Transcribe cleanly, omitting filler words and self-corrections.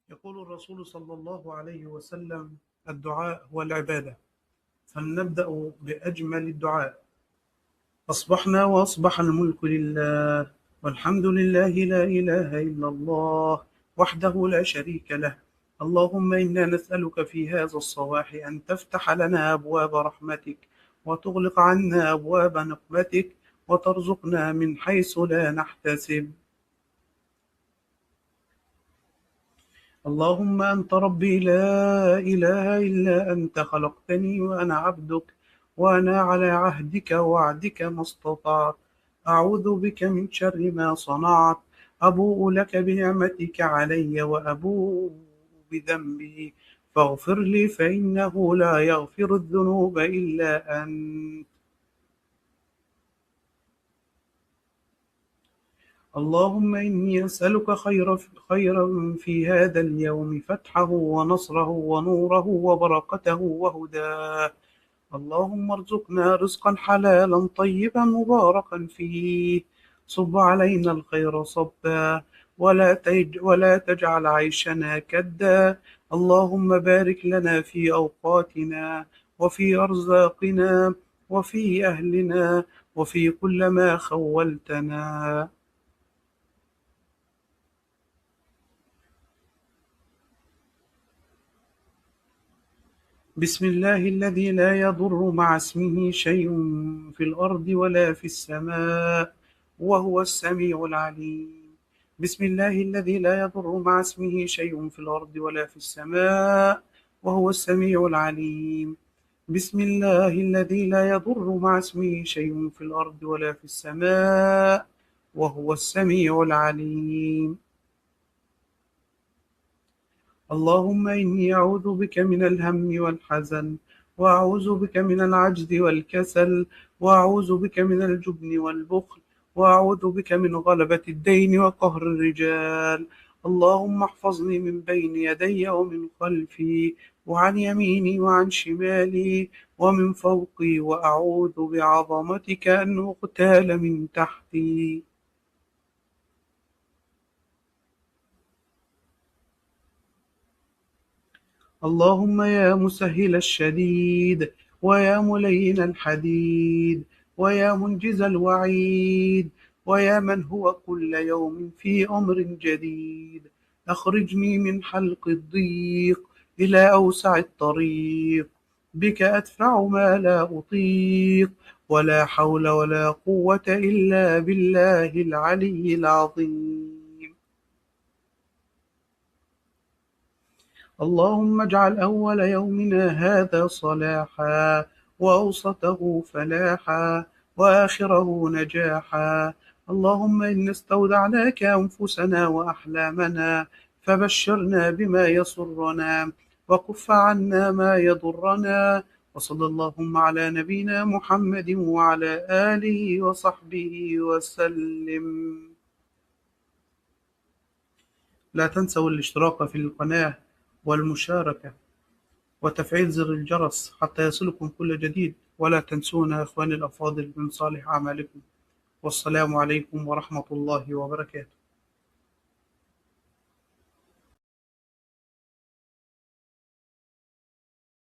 يقول الرسول صلى الله عليه وسلم: الدعاء هو العبادة. فلنبدأ بأجمل الدعاء. أصبحنا وأصبح الملك لله، والحمد لله، لا إله إلا الله وحده لا شريك له. اللهم إنا نسألك في هذا الصباح أن تفتح لنا أبواب رحمتك، وتغلق عنا أبواب نقمتك، وترزقنا من حيث لا نحتسب. اللهم أنت ربي، لا إله إلا أنت، خلقتني وأنا عبدك، وأنا على عهدك ووعدك ما استطعت. أعوذ بك من شر ما صنعت. أبوء لك بنعمتك علي وأبوء بذنبي، فاغفر لي فإنه لا يغفر الذنوب إلا أنت. اللهم إني أسألك خيرا في هذا اليوم، فتحه ونصره ونوره وبركته وهداه. اللهم ارزقنا رزقا حلالا طيبا مباركا فيه. صب علينا الخير صبا، ولا تجعل عيشنا كدا. اللهم بارك لنا في أوقاتنا، وفي أرزاقنا، وفي أهلنا، وفي كل ما خولتنا. بسم الله الذي لا يضر مع اسمه شيء في الأرض ولا في السماء، وهو السميع العليم. بسم الله الذي لا يضر مع اسمه شيء في الأرض ولا في السماء، وهو السميع العليم. بسم الله الذي لا يضر مع اسمه شيء في الأرض ولا في السماء، وهو السميع العليم. اللهم إني أعوذ بك من الهم والحزن، وأعوذ بك من العجز والكسل، وأعوذ بك من الجبن والبخل، وأعوذ بك من غلبة الدين وقهر الرجال. اللهم احفظني من بين يدي ومن خلفي، وعن يميني وعن شمالي، ومن فوقي، وأعوذ بعظمتك أن أغتال من تحتي. اللهم يا مسهل الشديد، ويا ملين الحديد، ويا منجز الوعيد، ويا من هو كل يوم في أمر جديد، أخرجني من حلق الضيق إلى أوسع الطريق. بك أدفع ما لا أطيق، ولا حول ولا قوة إلا بالله العلي العظيم. اللهم اجعل أول يومنا هذا صلاحا، وأوسطه فلاحا، وآخره نجاحا. اللهم إنا استودعناك أنفسنا وأحلامنا، فبشرنا بما يسرنا، وكف عنا ما يضرنا. وصلى اللهم على نبينا محمد وعلى آله وصحبه وسلم. لا تنسوا الاشتراك في القناة، والمشاركة، وتفعيل زر الجرس حتى يصلكم كل جديد. ولا تنسونا إخواني الأفاضل من صالح أعمالكم. والسلام عليكم ورحمة الله وبركاته.